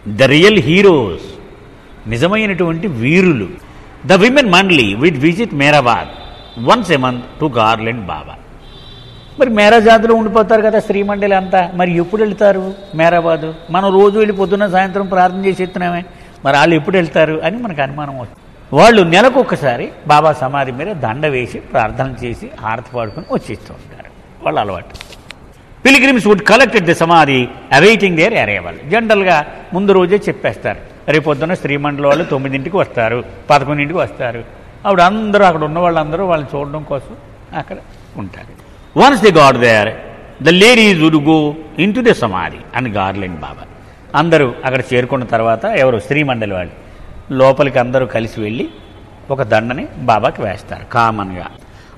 The real heroes, నిజమైనటువంటి వీరులు. The women మండ్లీ visit Meherabad once a month to garland Baba. మరి మేరాజాద్లో ఉండిపోతారు కదా స్త్రీ మండలి అంతా, మరి ఎప్పుడు వెళ్తారు మేరాబాదు? మనం రోజు వెళ్ళి పొద్దున్న సాయంత్రం ప్రార్థన చేసి ఎత్తున్నామే, మరి వాళ్ళు ఎప్పుడు వెళ్తారు అని మనకు అనుమానం వస్తుంది. వాళ్ళు నెలకు ఒక్కసారి బాబా సమాధి మీద దండ వేసి ప్రార్థన చేసి హారతి పాడుకొని వచ్చేస్తూ ఉంటారు, వాళ్ళ అలవాటు. పిలిగ్రిమ్స్ వుడ్ కలెక్టెడ్ ది సమాధి అవైటింగ్ దేర్ అరైవల్. జనరల్గా ముందు రోజే చెప్పేస్తారు, రేపు పొద్దున్న శ్రీమండలి వాళ్ళు 9ంటికి వస్తారు, 11ంటికి వస్తారు. అప్పుడు అందరూ అక్కడ ఉన్న వాళ్ళందరూ వాళ్ళని చూడడం కోసం అక్కడ ఉంటారు. Once they got there the ladies would go into the samadhi and garland Baba. అందరూ అక్కడ చేరుకున్న తర్వాత ఎవరు శ్రీమండలి వాళ్ళు లోపలికి అందరూ కలిసి వెళ్ళి ఒక దండని బాబాకి వేస్తారు కామన్గా.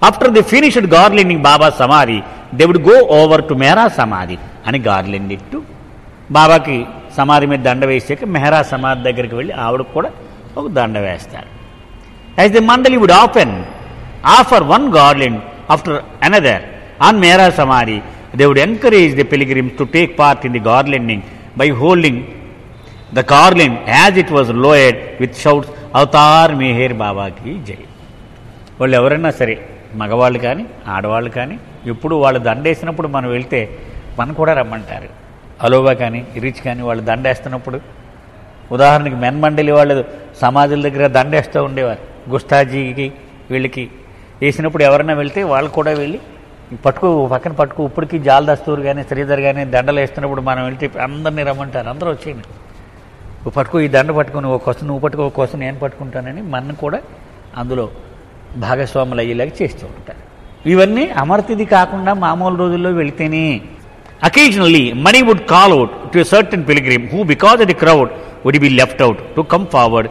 After they finished garlanding Baba samadhi they would go over to Mehera samadhi అని గార్లెండ్ ఇట్ టు. బాబాకి సమాధి మీద దండ వేసాక మెహరా సమాధి దగ్గరికి వెళ్ళి ఆవిడకు కూడా ఒక దండ వేస్తారు. As the mandali would offer one garland after another on Mehra Samadhi, they would encourage the pilgrims to take part in the garlanding by holding the garland as it was lowered with shouts, Avatar Meher Baba ki Jai. వాళ్ళు ఎవరైనా సరే మగవాళ్ళు కానీ ఆడవాళ్ళు కానీ ఎప్పుడు వాళ్ళు దండేసినప్పుడు మనం వెళ్తే మనం కూడా రమ్మంటారు. అలోబా కానీ రిచ్ కానీ వాళ్ళు దండేస్తున్నప్పుడు, ఉదాహరణకి మెన్మండలి వాళ్ళు సమాధుల దగ్గర దండేస్తూ ఉండేవారు. గుస్తాజీకి వీళ్ళకి వేసినప్పుడు ఎవరైనా వెళ్తే వాళ్ళు కూడా వెళ్ళి పక్కన పట్టుకు ఇప్పటికీ జాలదస్తూరు కానీ శ్రీధర్ కానీ దండలు వేస్తున్నప్పుడు మనం వెళ్తే అందరినీ రమ్మంటారు, అందరూ వచ్చేయండి పట్టుకో, ఈ దండ పట్టుకుని ఒక కోసం నువ్వు పట్టుకో, ఒక కోసం నేను పట్టుకుంటానని మన కూడా అందులో భాగస్వాములు అయ్యేలాగా చేస్తూ ఉంటారు. ఇవన్నీ అమర్తిది కాకుండా మామూలు రోజుల్లో వెళితేనే. Occasionally Mani would call out to a certain pilgrim who because of the crowd would be left out to come forward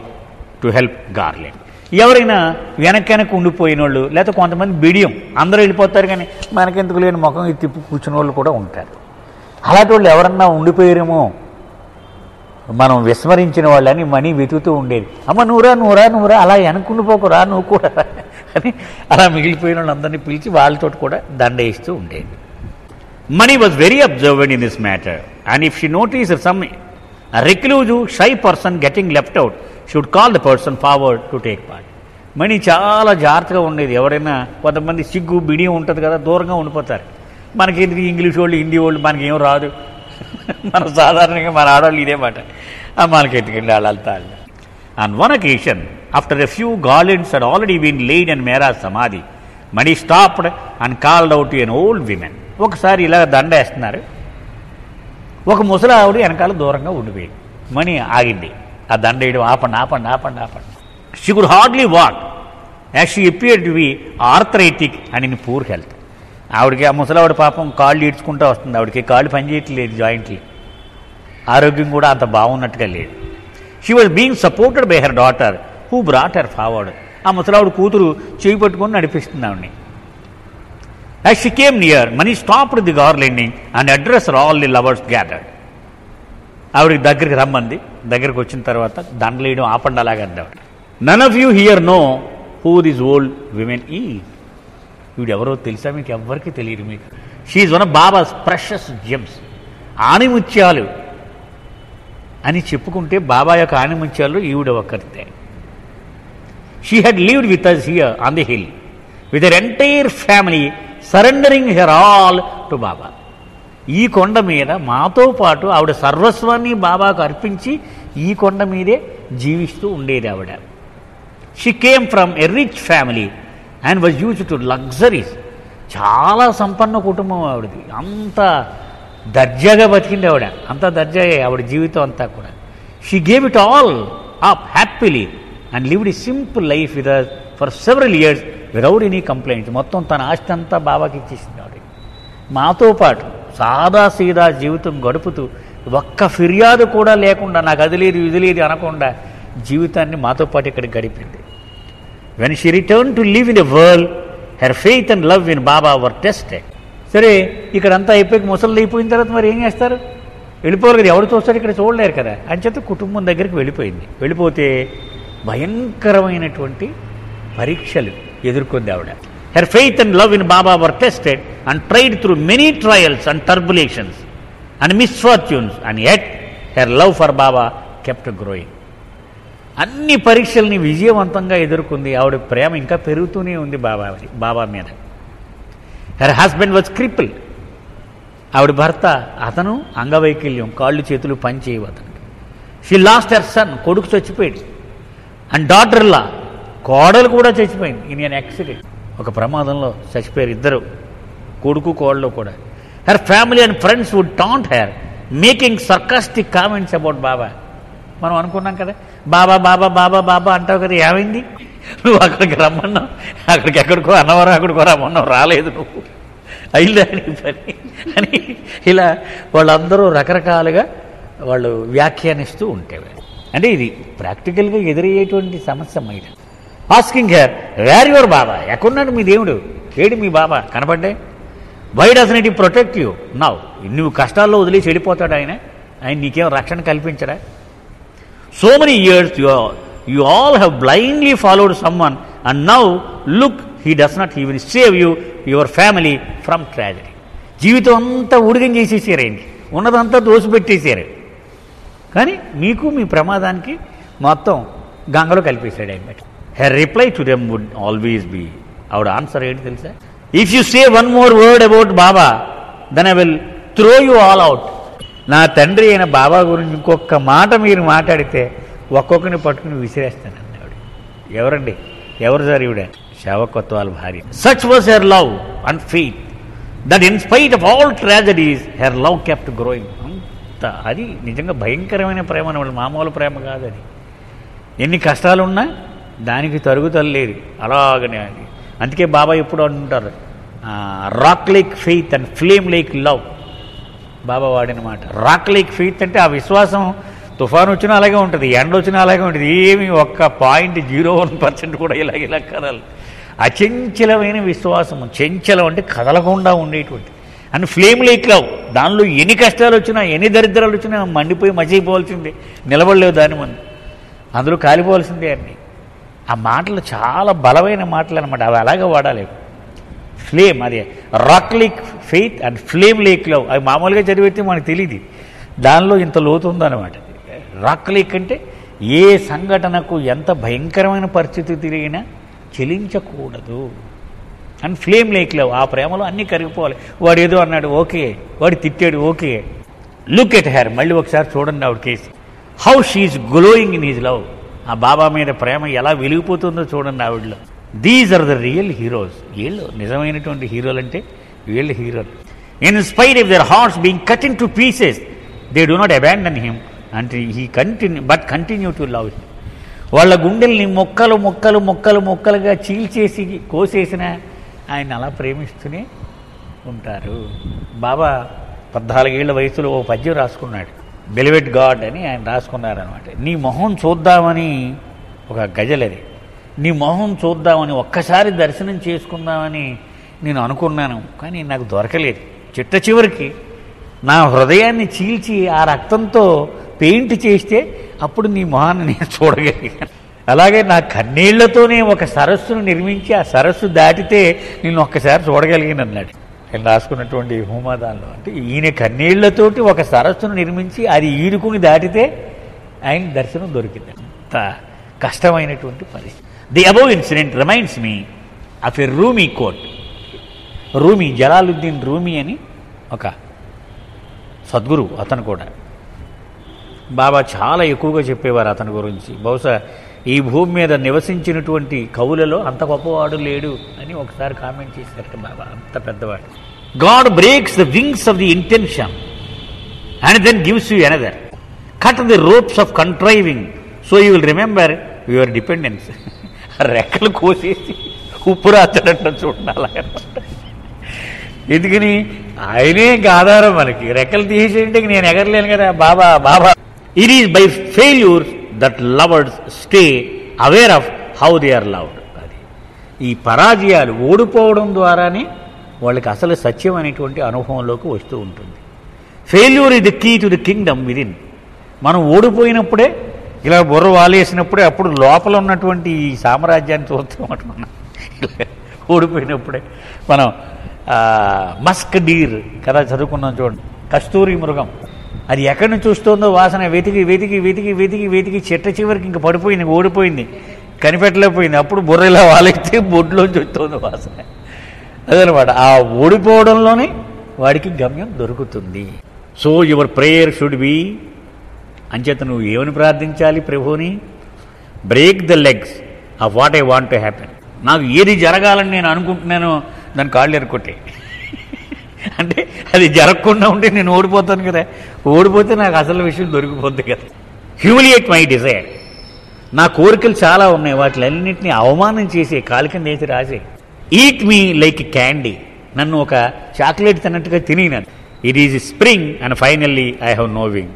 to help garland. ఎవరైనా వెనక్కి ఉండిపోయిన వాళ్ళు, లేకపోతే కొంతమంది బిడియం అందరూ వెళ్ళిపోతారు కానీ మనకెందుకు లేని ముఖం ఇది తిప్పి కూర్చున్న వాళ్ళు కూడా ఉంటారు. అలాంటి వాళ్ళు ఎవరన్నా ఉండిపోయారేమో మనం విస్మరించిన వాళ్ళని మనీ వెతుకుతూ ఉండేది. అమ్మ నువ్వురా అలా వెనక్కుండిపోకురా నువ్వు కూడా అని అలా మిగిలిపోయిన వాళ్ళందరినీ పిలిచి వాళ్ళతో కూడా దండ వేస్తూ ఉండేది. Money was very observed in this matter and if she notice some reclusive shy person getting left out should call the person forward to take part. Money చాలా జాగ్రత్తగా ఉండేది. ఎవరైనా కొంతమంది సిగ్గు బిడియం ఉంటుంది కదా, దూరంగా ఉండిపోతారు. మనకి ఇంగ్లీష్ వాళ్ళు హిందీ వాళ్ళు మనకి ఏం రాదు, మన సాధారణంగా మన ఆడవాళ్ళు ఇదే మాట, మనకి ఎత్తుకండి వాళ్ళంతా. On one occasion, after a few garlands had already been laid in Mehra Samadhi, Mani stopped and called out to an old woman. ఒకసారి ఇలా దండ వేస్తున్నారు, ఒక ముసలి ఆవిడ వెనకాల దూరంగా ఉండిపోయింది. మనీ ఆగింది, ఆ దండ వేయడం ఆపండి. She could hardly walk as she appeared to be arthritic and in poor health. ఆవిడకి ఆ ముసలావిడ పాపం కాళ్ళు ఈడ్చుకుంటూ వస్తుంది, ఆవిడకి కాళ్ళు పనిచేయట్లేదు, జాయింట్లు, ఆరోగ్యం కూడా అంత బాగున్నట్టుగా లేదు. She was being supported by her daughter who brought her forward. ఆ ముసలావిడ కూతురు చేయి పట్టుకొని నడిపిస్తుంది ఆవిడని. As she came near, Mani stopped the garlanding and addressed all the lovers gathered. ఆవిడకి దగ్గరికి రమ్మంది. దగ్గరికి వచ్చిన తర్వాత దండలేయడం ఆపండి అలాగే అందావిడ. None of you here know who this old woman is. వీడెవరో తెలుసా మీకు? ఎవ్వరికీ తెలియదు మీకు. She is one of Baba's precious gems. ఆణిముత్యాలు అని చెప్పుకుంటే బాబా యొక్క ఆణిముత్యాలు ఈవిడ ఒక్కరితే. She had lived with us here on the hill with her entire family, surrendering her all to Baba. ఈ కొండ మీద మాతో పాటు ఆవిడ సర్వస్వాన్ని బాబాకు అర్పించి ఈ కొండ మీదే జీవిస్తూ ఉండేది ఆవిడ. She came from a rich family and was used to luxuries. చాలా సంపన్న కుటుంబం ఆవిడది, అంత దర్జాగా బతికింది ఆవిడ, అంత దర్జాగా ఆవిడ జీవితం అంతా కూడా. She gave it all up happily and lived a simple life with us for several years without any complaints. మొత్తం తన ఆస్తి అంతా బాబాకి ఇచ్చేసింది ఆవిడ. మాతో పాటు సాదా సీదా జీవితం గడుపుతూ ఒక్క ఫిర్యాదు కూడా లేకుండా, నాకు అది లేదు ఇది లేదు అనకుండా జీవితాన్ని మాతో పాటు ఇక్కడ గడిపింది. When she return to live in the world her faith and love in Baba were tested. సరే, ఇక్కడంతా అయిపోయి ముసలి అయిపోయిన తర్వాత మరి ఏం చేస్తారు? వెళ్ళిపోరు కదా, ఎవరు చూస్తారు, ఇక్కడ చూడలేరు కదా అని చెప్పి కుటుంబం దగ్గరికి వెళ్ళిపోయింది. వెళ్ళిపోతే భయంకరమైనటువంటి పరీక్షలు ఎదుర్కొంది ఆవిడ. Her faith and love in Baba were tested and tried through many trials and turbulations and misfortunes and yet her love for Baba kept growing. అన్ని పరీక్షల్ని విజయవంతంగా ఎదుర్కొంది. ఆవిడ ప్రేమ ఇంకా పెరుగుతూనే ఉంది బాబా మీద. Her husband was cripple. ఆవిడ భర్త అతను అంగవైకల్యం, కాళ్ళు చేతులు పనిచేయవు అతనికి. షీ లాస్ట్ హెర్ సన్, కొడుకు చచ్చిపోయాడు. అండ్ డాటర్ లా, కోడలు కూడా చచ్చిపోయింది ఇన్ ఎన్ యాక్సిడెంట్, ఒక ప్రమాదంలో చచ్చిపోయారు ఇద్దరు, కొడుకు కోడలు కూడా. Her family and friends would taunt her making sarcastic comments about Baba. మనం అనుకున్నాం కదా, బాబా బాబా బాబా బాబా అంటావు కదా, ఏమైంది నువ్వు అక్కడికి రమ్మన్నావు, అక్కడికి ఎక్కడికో అన్నవరం ఎక్కడికో రమ్మన్నావు, రాలేదు నువ్వు, అయిందా నీ పని అని ఇలా వాళ్ళందరూ రకరకాలుగా వాళ్ళు వ్యాఖ్యానిస్తూ ఉండేవారు. అంటే ఇది ప్రాక్టికల్గా ఎదురయ్యేటువంటి సమస్య మైట. Asking her where your Baba, ఎక్కడున్నాడు మీ దేవుడు, ఏడు మీ బాబా కనపడ్డే, why doesn't it protect you now, నువ్వు కష్టాల్లో వదిలేసి వెళ్ళిపోతాడు ఆయన నీకేం రక్షణ కల్పించడా. So many years you all have blindly followed someone and now look, he does not even save you, your family from tragedy. జీవితం అంతా ఉడిగం చేసేసారు, ఏంటి ఉన్నదంతా దోసిపెట్టేశారు, కానీ మీకు మీ ప్రమాదానికి మొత్తం గంగలో కలిపేశాడు ఆయన. Her reply to them would always be, ఆవిడ ఆన్సర్ ఏంటి తెలుసా, if you say one more word about Baba then I will throw you all out. నా తండ్రి అయిన బాబా గురించి ఇంకొక మాట మీరు మాట్లాడితే ఒక్కొక్కరిని పట్టుకుని విసిరేస్తాను అన్నాడు. ఎవరండి, ఎవరు సార్ ఈవిడ, శవకొత్వాల భార్య. Such was her love and faith that in spite of all tragedies her love kept growing. అంత అది నిజంగా భయంకరమైన ప్రేమ, వాళ్ళు మామూలు ప్రేమ కాదు అది. ఎన్ని కష్టాలున్నా దానికి తరుగుతలేదు అలాగనే అది. అందుకే బాబా ఎప్పుడు అంటుంటారు, rock like faith and flame like love. Baba వాడిన మాట రాక్ లైక్ ఫెయిత్ అంటే ఆ విశ్వాసం తుఫాను వచ్చినా అలాగే ఉంటుంది, ఎండ వచ్చినా అలాగే ఉంటుంది, ఏమి ఒక్క 0.01% కూడా ఇలా కదలు. అచంచలమైన విశ్వాసము, చంచలం అంటే కదలకుండా ఉండేటువంటి. అండ్ ఫ్లేమ్ లైక్ లవ్, దానిలో ఎన్ని కష్టాలు వచ్చినా ఎన్ని దరిద్రాలు వచ్చినా మండిపోయి మజైపోవాల్సిందే, నిలబడలేవు దాని ముందు, అందులో కాలిపోవాల్సిందే అన్నీ. ఆ మాటలు చాలా బలమైన మాటలు అనమాట, అవి అలాగే వాడాలి. ఫ్లేమ్, అదే rock like faith and flame like love, అవి మామూలుగా చదివితే మనకు తెలియదు, దానిలో ఇంత లోతు ఉందన్నమాట. రాక్ లైక్ అంటే ఏ సంఘటనకు ఎంత భయంకరమైన పరిస్థితి తిరిగినా చెలించకూడదు. అండ్ ఫ్లేమ్ లైక్ లవ్, ఆ ప్రేమలో అన్నీ కరిగిపోవాలి. వాడు ఏదో అన్నాడు ఓకే, వాడు తిట్టాడు ఓకే, లుక్ ఎట్ హెర్, మళ్ళీ ఒకసారి చూడండి ఆవిడ కేసు, how she's glowing in his love, ఆ బాబా మీద ప్రేమ ఎలా వెలిగిపోతుందో చూడండి ఆవిడలో. These are the real heroes, వీళ్ళు నిజమైనటువంటి హీరోలు అంటే వీళ్ళు హీరోలు. In spite of their hearts being cut in to pieces they do not abandon him అంటే he continue to love him. వాళ్ళ గుండెల్ని మొక్కలు మొక్కలు మొక్కలు మొక్కలుగా చీల్చేసి కోసేసిన ఆయన అలా ప్రేమిస్తూనే ఉంటారు. బాబా 14 ఏళ్ల వయసులో ఓ పద్యం రాసుకున్నాడు, బెలివెట్ గాడ్ అని ఆయన రాసుకున్నారనమాట. నీ మొహం చూద్దామని ఒక గజలది, నీ మొహం చూద్దామని ఒక్కసారి దర్శనం చేసుకుందామని నేను అనుకున్నాను, కానీ నాకు దొరకలేదు. చిట్ట చివరికి నా హృదయాన్ని చీల్చి ఆ రక్తంతో పెయింట్ చేస్తే అప్పుడు నీ మొహాన్ని నేను చూడగలిగాను. అలాగే నా కన్నీళ్లతోనే ఒక సరస్సును నిర్మించి ఆ సరస్సు దాటితే నేను ఒక్కసారి చూడగలిగాను అన్నాడు ఆయన రాసుకున్నటువంటి హోమాదాల్లో. అంటే ఈయన కన్నీళ్లతోటి ఒక సరస్సును నిర్మించి అది ఈడుకుని దాటితే ఆయన దర్శనం దొరికింది. అంత కష్టమైనటువంటి పరిస్థితి. The above incident reminds me of a Rumi quote. Rumi, Jalaluddin Rumi అని ఒక సద్గురు, అతను కూడా బాబా చాలా ఎక్కువగా చెప్పేవారు అతని గురించి. బహుశా ఈ భూమి మీద నివసించినటువంటి కవులలో అంత గొప్పవాడు లేడు అని ఒకసారి కామెంట్ చేశారట బాబా, అంత పెద్దవాడు. God breaks the wings of the intention and then gives you another. Cut the ropes of contriving so you will remember your dependence. రెక్కలు కోసేసి ఉప్పు రాచడంట చూడండి అలాగనమాట. ఎందుకని ఆయనే ఆధారం మనకి, రెక్కలు తీసేసేంటే నేను ఎగరలేను కదా Baba Baba. It is by failure that lovers stay aware of how they are loved. అది ఈ పరాజయాలు, ఓడిపోవడం ద్వారానే వాళ్ళకి అసలు సత్యం అనేటువంటి అనుభవంలోకి వస్తూ ఉంటుంది. Failure is the key to the kingdom within. మనం ఓడిపోయినప్పుడే, ఇలా బుర్ర వాలేసినప్పుడే అప్పుడు లోపల ఉన్నటువంటి ఈ సామ్రాజ్యాన్ని చూస్తామంటున్నాం. ఓడిపోయినప్పుడే మనం మస్క్ డీర్ కదా చదువుకున్నాం చూడండి, కస్తూరి మృగం అది ఎక్కడి నుంచి చూస్తుందో వాసన వెతికి వెతికి వెతికి వెతికి వెతికి చిట్ట చివరికి ఇంక పడిపోయింది, ఓడిపోయింది, కనిపెట్టలేకపోయింది. అప్పుడు బుర్ర ఇలా వాలైతే బొడ్లోంచి వస్తుంది వాసన. అదనమాట, ఆ ఓడిపోవడంలోనే వాడికి గమ్యం దొరుకుతుంది. So your prayer should be, అంచేత నువ్వు ఏమని ప్రార్థించాలి ప్రభువుని? Break the legs of what I want to happen. నాకు ఏది జరగాలని నేను అనుకుంటున్నానో దాని కాళ్ళు ఎరగొట్టే. అంటే అది జరగకుండా ఉంటే నేను ఓడిపోతాను కదా, ఓడిపోతే నాకు అసలు విషయం దొరికిపోద్ది కదా. హ్యూమిలియేట్ మై డిజైర్, నా కోరికలు చాలా ఉన్నాయి, వాటిలన్నింటినీ అవమానం చేసే, కాలి కింద వేసి రాసే. ఈట్ మీ లైక్ క్యాండీ, నన్ను ఒక చాక్లెట్ తిన్నట్టుగా తిని. It is spring and finally I have no wing.